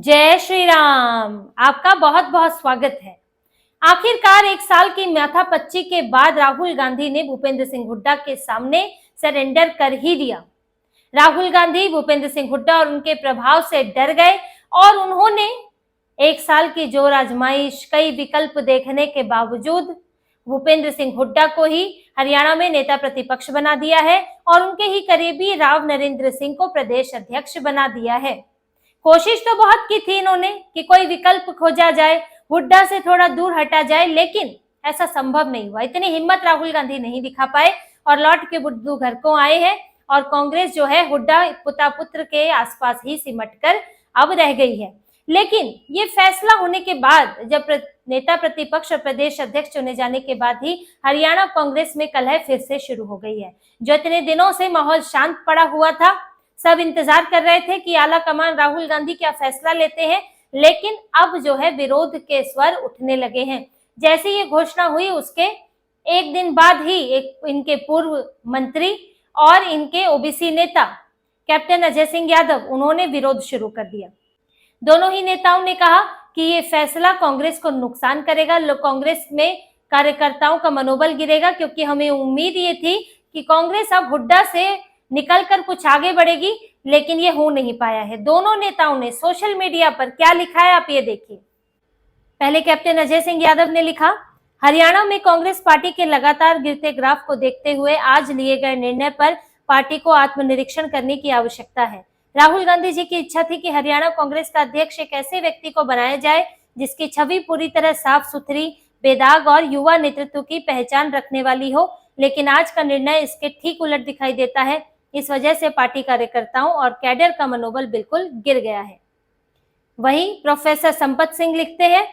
जय श्री राम। आपका बहुत बहुत स्वागत है। आखिरकार एक साल की माथापच्ची के बाद राहुल गांधी ने भूपेंद्र सिंह हुड्डा के सामने सरेंडर कर ही दिया। राहुल गांधी भूपेंद्र सिंह हुड्डा और उनके प्रभाव से डर गए और उन्होंने एक साल की जोर आजमाइश, कई विकल्प देखने के बावजूद भूपेंद्र सिंह हुड्डा को ही हरियाणा में नेता प्रतिपक्ष बना दिया है और उनके ही करीबी राव नरेंद्र सिंह को प्रदेश अध्यक्ष बना दिया है। कोशिश तो बहुत की थी इन्होंने कि कोई विकल्प खोजा जाए, हुड्डा से थोड़ा दूर हटा जाए, लेकिन ऐसा संभव नहीं हुआ। इतनी हिम्मत राहुल गांधी नहीं दिखा पाए और लौट के बुद्धू घर को आए हैं और कांग्रेस जो है हुड्डा पुता पुत्र के आसपास ही सिमट कर अब रह गई है। लेकिन ये फैसला होने के बाद, जब नेता प्रतिपक्ष और प्रदेश अध्यक्ष चुने जाने के बाद ही हरियाणा कांग्रेस में कलह फिर से शुरू हो गई है। जो इतने दिनों से माहौल शांत पड़ा हुआ था, सब इंतजार कर रहे थे कि आला कमान राहुल गांधी क्या फैसला लेते हैं, लेकिन अब जो है विरोध के स्वर उठने लगे हैं। जैसे ये घोषणा हुई उसके एक दिन बाद ही इनके पूर्व मंत्री और इनके ओबीसी नेता कैप्टन अजय सिंह यादव, उन्होंने विरोध शुरू कर दिया। दोनों ही नेताओं ने कहा कि ये फैसला कांग्रेस को नुकसान करेगा, कांग्रेस में कार्यकर्ताओं का मनोबल गिरेगा, क्योंकि हमें उम्मीद ये थी कि कांग्रेस अब हुड्डा से निकलकर कुछ आगे बढ़ेगी, लेकिन ये हो नहीं पाया है। दोनों नेताओं ने सोशल मीडिया पर क्या लिखा है आप ये देखिए। पहले कैप्टन अजय सिंह यादव ने लिखा, हरियाणा में कांग्रेस पार्टी के लगातार गिरते ग्राफ को देखते हुए आज लिए गए निर्णय पर पार्टी को आत्मनिरीक्षण करने की आवश्यकता है। राहुल गांधी जी की इच्छा थी कि हरियाणा कांग्रेस का अध्यक्ष एक ऐसे व्यक्ति को बनाया जाए जिसकी छवि पूरी तरह साफ सुथरी, बेदाग और युवा नेतृत्व की पहचान रखने वाली हो, लेकिन आज का निर्णय इसके ठीक उलट दिखाई देता है। इस वजह से पार्टी कार्यकर्ताओं और कैडर का मनोबल बिल्कुल गिर गया है। वहीं प्रोफेसर संपत सिंह लिखते हैं,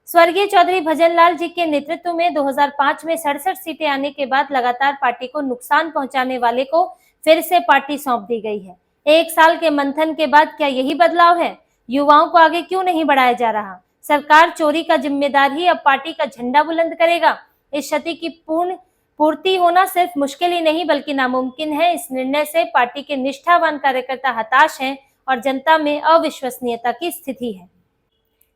स्वर्गीय चौधरी भजनलाल जी के नेतृत्व में 2005 में 67 सीटें आने के बाद लगातार पार्टी को नुकसान पहुंचाने वाले को फिर से पार्टी सौंप दी गई है। एक साल के मंथन के बाद क्या यही बदलाव है? युवाओं को आगे क्यों नहीं बढ़ाया जा रहा? सरकार चोरी का जिम्मेदार ही अब पार्टी का झंडा बुलंद करेगा। इस क्षति की पूर्ति होना सिर्फ मुश्किल ही नहीं बल्कि नामुमकिन है। इस निर्णय से पार्टी के निष्ठावान कार्यकर्ता हताश हैं और जनता में अविश्वसनीयता की स्थिति है।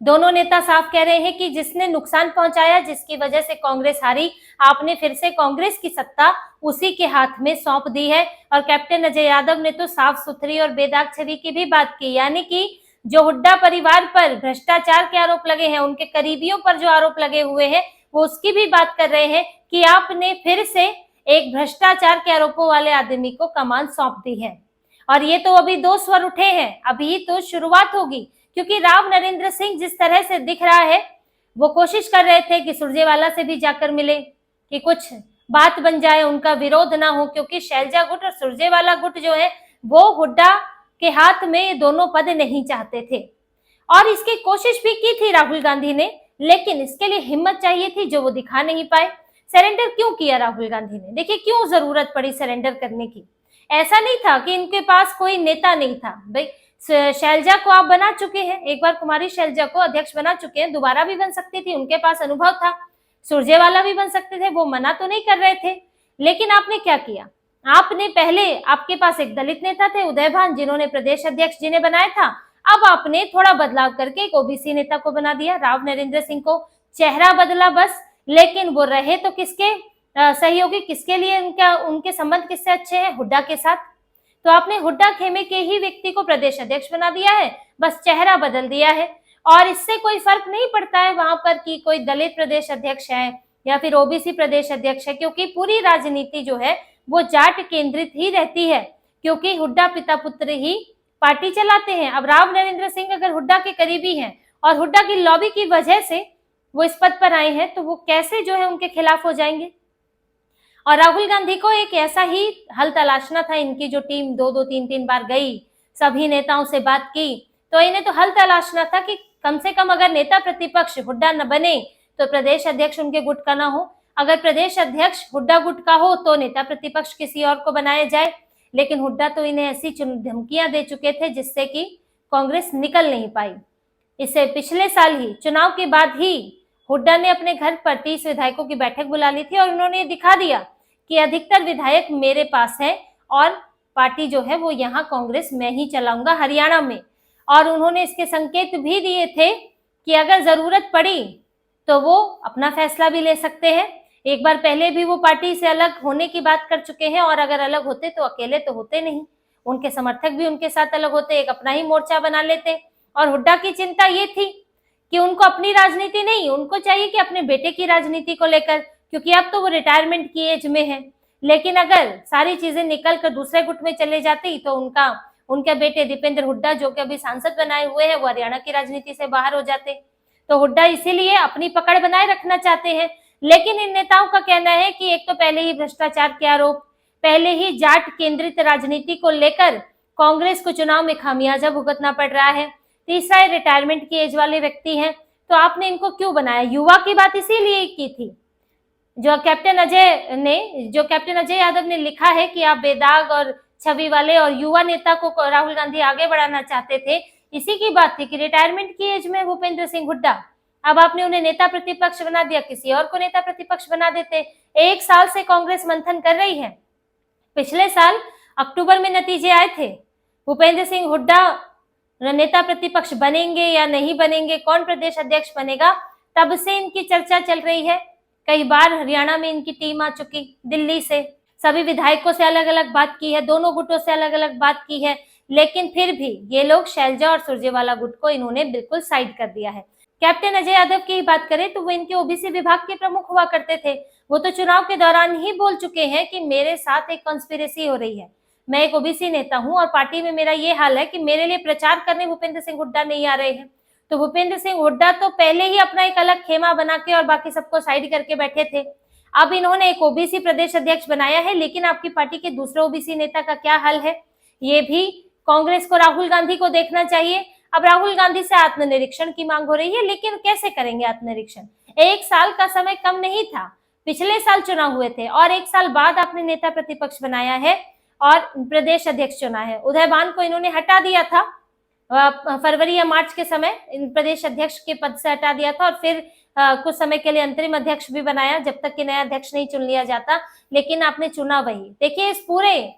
दोनों नेता साफ कह रहे हैं कि जिसने नुकसान पहुंचाया, जिसकी वजह से कांग्रेस हारी, आपने फिर से कांग्रेस की सत्ता उसी के हाथ में सौंप दी है। और कैप्टन अजय यादव ने तो साफ सुथरी और बेदाग छवि की भी बात की, यानी कि जो हुड्डा परिवार पर भ्रष्टाचार के आरोप लगे हैं, उनके करीबियों पर जो आरोप लगे हुए हैं, वो उसकी भी बात कर रहे हैं कि आपने फिर से एक भ्रष्टाचार के आरोपों वाले आदमी को कमान सौंप दी है। और ये तो अभी दो स्वर उठे हैं, अभी तो शुरुआत होगी, क्योंकि राव नरेंद्र सिंह जिस तरह से दिख रहा है, वो कोशिश कर रहे थे कि सुरजेवाला से भी जाकर मिले, कि कुछ बात बन जाए, उनका विरोध ना हो, क्योंकि शैलजा गुट और सुरजेवाला गुट जो है वो हुड्डा के हाथ में दोनों पद नहीं चाहते थे। और इसकी कोशिश भी की थी राहुल गांधी ने, लेकिन इसके लिए हिम्मत चाहिए थी जो वो दिखा नहीं पाए। सरेंडर क्यों किया राहुल गांधी ने? देखिए क्यों जरूरत पड़ी सरेंडर करने की। ऐसा नहीं था कि इनके पास कोई नेता नहीं था। भाई शैलजा को आप बना चुके हैं, एक बार कुमारी शैलजा को अध्यक्ष बना चुके हैं, दोबारा भी बन सकती थी, उनके पास अनुभव था। सुरजेवाला भी बन सकते थे, वो मना तो नहीं कर रहे थे। लेकिन आपने क्या किया? आपने पहले, आपके पास एक दलित नेता थे उदयभान, जिन्होंने प्रदेश अध्यक्ष जिन्हें बनाया था, अब आपने थोड़ा बदलाव करके एक ओबीसी नेता को बना दिया, राव नरेंद्र सिंह को। चेहरा बदला बस, लेकिन वो रहे तो किसके सहयोगी, किसके लिए उनके संबंध किससे अच्छे हैं? हुड्डा के साथ। तो आपने हुड्डा खेमे के ही व्यक्ति को प्रदेश अध्यक्ष बना दिया है, बस चेहरा बदल दिया है। और इससे कोई फर्क नहीं पड़ता है वहां पर कि कोई दलित प्रदेश अध्यक्ष है या फिर ओबीसी प्रदेश अध्यक्ष है, क्योंकि पूरी राजनीति जो है वो जाट केंद्रित ही रहती है, क्योंकि हुड्डा पिता पुत्र ही पार्टी चलाते हैं। अब राव नरेंद्र सिंह अगर हुड्डा के करीबी हैं और हुड्डा की लॉबी की वजह से वो इस पद पर आए हैं, तो वो कैसे जो है उनके खिलाफ हो जाएंगे? और राहुल गांधी को एक ऐसा ही हल तलाशना था। इनकी जो टीम दो तीन तीन बार गई, सभी नेताओं से बात की, तो इन्हें तो हल तलाशना था कि कम से कम अगर नेता प्रतिपक्ष हुड्डा न बने तो प्रदेश अध्यक्ष उनके गुट का ना हो, अगर प्रदेश अध्यक्ष हुड्डा गुट का हो तो नेता प्रतिपक्ष किसी और को बनाया जाए। लेकिन हुड्डा तो इन्हें ऐसी धमकियां दे चुके थे जिससे कि कांग्रेस निकल नहीं पाई। इससे पिछले साल ही चुनाव के बाद ही हुड्डा ने अपने घर पर 30 विधायकों की बैठक बुला ली थी और उन्होंने दिखा दिया कि अधिकतर विधायक मेरे पास हैं और पार्टी जो है वो यहाँ कांग्रेस मैं ही चलाऊंगा हरियाणा में। और उन्होंने इसके संकेत भी दिए थे कि अगर जरूरत पड़ी तो वो अपना फैसला भी ले सकते हैं। एक बार पहले भी वो पार्टी से अलग होने की बात कर चुके हैं और अगर अलग होते तो अकेले तो होते नहीं, उनके समर्थक भी उनके साथ अलग होते, एक अपना ही मोर्चा बना लेते। और हुड्डा की चिंता ये थी कि उनको अपनी राजनीति नहीं, उनको चाहिए कि अपने बेटे की राजनीति को लेकर, क्योंकि अब तो वो रिटायरमेंट की एज में है। लेकिन अगर सारी चीजें निकल कर दूसरे गुट में चले जाती तो उनके बेटे दीपेंद्र हुड्डा जो कि अभी सांसद बनाए हुए हैं वो हरियाणा की राजनीति से बाहर हो जाते। तो हुड्डा इसीलिए अपनी पकड़ बनाए रखना चाहते हैं। लेकिन इन नेताओं का कहना है कि एक तो पहले ही भ्रष्टाचार के आरोप, पहले ही जाट केंद्रित राजनीति को लेकर कांग्रेस को चुनाव में खामियाजा भुगतना पड़ रहा है, तीसरा रिटायरमेंट की एज वाले व्यक्ति हैं, तो आपने इनको क्यों बनाया। युवा की बात इसीलिए की थी। जो कैप्टन अजय यादव ने लिखा है कि आप बेदाग और छवि वाले और युवा नेता को राहुल गांधी आगे बढ़ाना चाहते थे, इसी की बात थी कि रिटायरमेंट की एज में भूपेंद्र सिंह हुड्डा, अब आपने उन्हें नेता प्रतिपक्ष बना दिया, किसी और को नेता प्रतिपक्ष बना देते। एक साल से कांग्रेस मंथन कर रही है, पिछले साल अक्टूबर में नतीजे आए थे, भूपेंद्र सिंह हुड्डा नेता प्रतिपक्ष बनेंगे या नहीं बनेंगे, कौन प्रदेश अध्यक्ष बनेगा, तब से इनकी चर्चा चल रही है। कई बार हरियाणा में इनकी टीम आ चुकी, दिल्ली से सभी विधायकों से अलग अलग बात की है, दोनों गुटों से अलग अलग बात की है, लेकिन फिर भी ये लोग शैलजा और सुरजेवाला गुट को इन्होंने बिल्कुल साइड कर दिया है। कैप्टन अजय यादव की बात करें तो वो इनके ओबीसी विभाग के प्रमुख हुआ करते थे। वो तो चुनाव के दौरान ही बोल चुके हैं कि मेरे साथ एक कॉन्स्पिरेसी हो रही है, मैं एक ओबीसी नेता हूं और पार्टी में मेरा ये हाल है कि मेरे लिए प्रचार करने भूपेंद्र सिंह हुड्डा नहीं आ रहे हैं। तो भूपेंद्र सिंह हुड्डा तो पहले ही अपना एक अलग खेमा बना के और बाकी सबको साइड करके बैठे थे। अब इन्होंने एक ओबीसी प्रदेश अध्यक्ष बनाया है, लेकिन आपकी पार्टी के दूसरे ओबीसी नेता का क्या हाल है, ये भी कांग्रेस को राहुल गांधी को देखना चाहिए। अब राहुल गांधी से आत्मनिरीक्षण की मांग हो रही है, लेकिन कैसे करेंगे आत्मनिरीक्षण, एक साल का समय कम नहीं था, पिछले साल चुनाव हुए थे और एक साल बाद आपने नेता प्रतिपक्ष बनाया है और प्रदेश अध्यक्ष चुना है। उदय भान को इन्होंने हटा दिया था फरवरी या मार्च के समय, प्रदेश अध्यक्ष के पद से हटा दिया था और फिर कुछ समय के लिए अंतरिम अध्यक्ष भी बनाया जब तक कि नया अध्यक्ष नहीं चुन लिया जाता, लेकिन आपने चुना वही। देखिए इस पूरे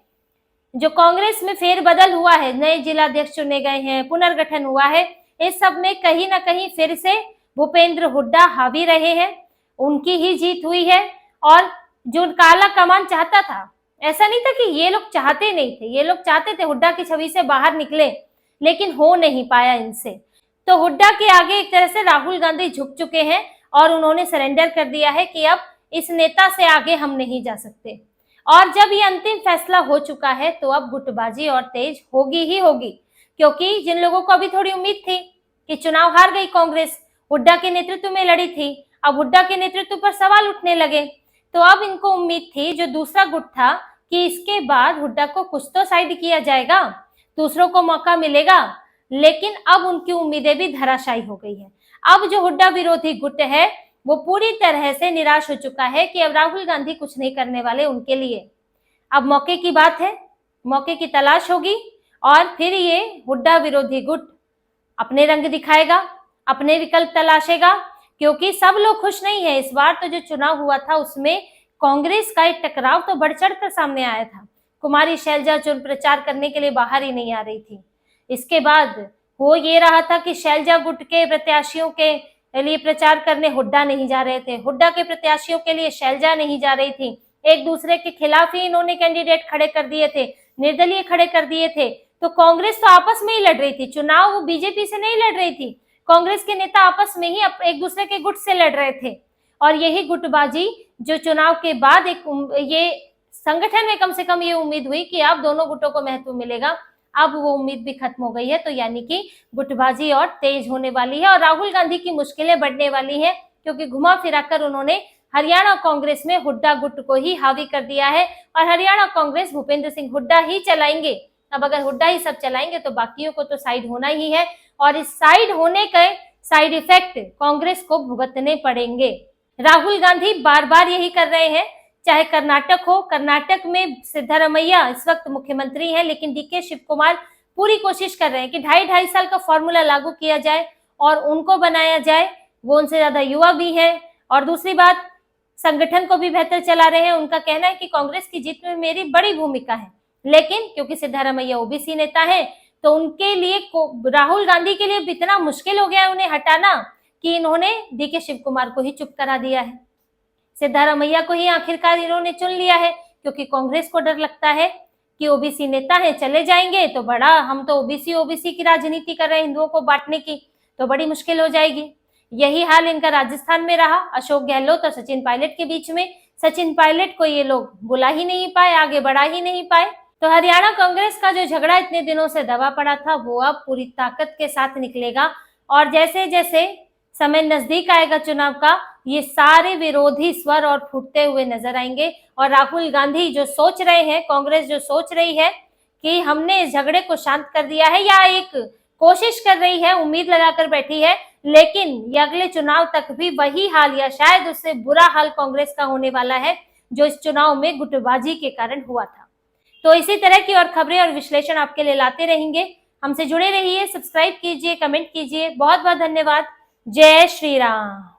जो कांग्रेस में फेरबदल हुआ है, नए जिलाध्यक्ष चुने गए हैं, पुनर्गठन हुआ है, इस सब में कहीं ना कहीं फिर से भूपेंद्र हुड्डा हावी रहे हैं, उनकी ही जीत हुई है। और जो काला कमान चाहता था, ऐसा नहीं था कि ये लोग चाहते नहीं थे, ये लोग चाहते थे हुड्डा की छवि से बाहर निकले, लेकिन हो नहीं पाया इनसे। तो हुड्डा के आगे एक तरह से राहुल गांधी झुक चुके हैं और उन्होंने सरेंडर कर दिया है कि अब इस नेता से आगे हम नहीं जा सकते। और जब ये अंतिम फैसला हो चुका है तो अब गुटबाजी और तेज होगी ही होगी, क्योंकि जिन लोगों को अभी थोड़ी उम्मीद थी कि चुनाव हार गई कांग्रेस, हुड्डा के नेतृत्व में लड़ी थी, अब हुड्डा के नेतृत्व पर सवाल उठने लगे, तो अब इनको उम्मीद थी जो दूसरा गुट था कि इसके बाद हुड्डा को कुछ तो साइड किया जाएगा, दूसरों को मौका मिलेगा, लेकिन अब उनकी उम्मीदें भी धराशायी हो गई है। अब जो हुड्डा विरोधी गुट है वो पूरी तरह से निराश हो चुका है कि अब राहुल गांधी कुछ नहीं करने वाले उनके लिए। अब मौके की बात है, मौके की तलाश होगी और फिर ये हुड्डा विरोधी गुट अपने रंग दिखाएगा, अपने विकल्प तलाशेगा, क्योंकि सब लोग खुश नहीं है। इस बार तो जो चुनाव हुआ था उसमें कांग्रेस का एक टकराव तो बढ़ चढ़ कर सामने आया था। कुमारी शैलजा जो प्रचार करने के लिए बाहर ही नहीं आ रही थी। इसके बाद हो ये रहा था कि शैलजा गुट के प्रत्याशियों के लिए प्रचार करने हुड्डा नहीं जा रहे थे, हुड्डा के प्रत्याशियों के लिए शैलजा नहीं जा रही थी, एक दूसरे के खिलाफ ही इन्होंने कैंडिडेट खड़े कर दिए थे, निर्दलीय खड़े कर दिए थे। तो कांग्रेस तो आपस में ही लड़ रही थी चुनाव, वो बीजेपी से नहीं लड़ रही थी, कांग्रेस के नेता आपस में ही एक दूसरे के गुट से लड़ रहे थे। और यही गुटबाजी जो चुनाव के बाद ये संगठन में कम से कम ये उम्मीद हुई कि अब दोनों गुटों को महत्व मिलेगा, अब वो उम्मीद भी खत्म हो गई है। तो यानी कि गुटबाजी और तेज होने वाली है और राहुल गांधी की मुश्किलें बढ़ने वाली हैं, क्योंकि घुमा फिराकर उन्होंने हरियाणा कांग्रेस में हुड्डा गुट को ही हावी कर दिया है और हरियाणा कांग्रेस भूपेंद्र सिंह हुड्डा ही चलाएंगे। अब अगर हुड्डा ही सब चलाएंगे तो बाकियों को तो साइड होना ही है और इस साइड होने के साइड इफेक्ट कांग्रेस को भुगतने पड़ेंगे। राहुल गांधी बार बार यही कर रहे हैं, चाहे कर्नाटक हो, कर्नाटक में सिद्धारमैया इस वक्त मुख्यमंत्री हैं, लेकिन डीके शिव कुमार पूरी कोशिश कर रहे हैं कि 2.5 साल का फॉर्मूला लागू किया जाए और उनको बनाया जाए, वो उनसे ज्यादा युवा भी है और दूसरी बात संगठन को भी बेहतर चला रहे हैं। उनका कहना है कि कांग्रेस की जीत में मेरी बड़ी भूमिका है, लेकिन क्योंकि सिद्धारमैया ओबीसी नेता है तो उनके लिए राहुल गांधी के लिए इतना मुश्किल हो गया है उन्हें हटाना कि इन्होंने डीके शिव कुमार को ही चुप करा दिया है। सिद्धारमैया को ही आखिरकार इन्होंने चुन लिया है, क्योंकि कांग्रेस को डर लगता है कि ओबीसी नेता है, चले जाएंगे तो बड़ा, हम तो ओबीसी ओबीसी की राजनीति कर रहे हैं, हिंदुओं को बांटने की, तो बड़ी मुश्किल हो जाएगी। यही हाल इनका राजस्थान में रहा, अशोक गहलोत और सचिन पायलट के बीच में। सचिन पायलट को ये लोग बुला ही नहीं पाए, आगे बढ़ा ही नहीं पाए। तो हरियाणा कांग्रेस का जो झगड़ा इतने दिनों से दबा पड़ा था, वो अब पूरी ताकत के साथ निकलेगा। और जैसे जैसे समय नजदीक आएगा चुनाव का, ये सारे विरोधी स्वर और फूटते हुए नजर आएंगे। और राहुल गांधी जो सोच रहे हैं, कांग्रेस जो सोच रही है कि हमने इस झगड़े को शांत कर दिया है, या एक कोशिश कर रही है, उम्मीद लगाकर बैठी है, लेकिन ये अगले चुनाव तक भी वही हाल या शायद उससे बुरा हाल कांग्रेस का होने वाला है जो इस चुनाव में गुटबाजी के कारण हुआ था। तो इसी तरह की और खबरें और विश्लेषण आपके लिए लाते रहेंगे। हमसे जुड़े रहिए, सब्सक्राइब कीजिए, कमेंट कीजिए। बहुत बहुत धन्यवाद। जय श्री राम।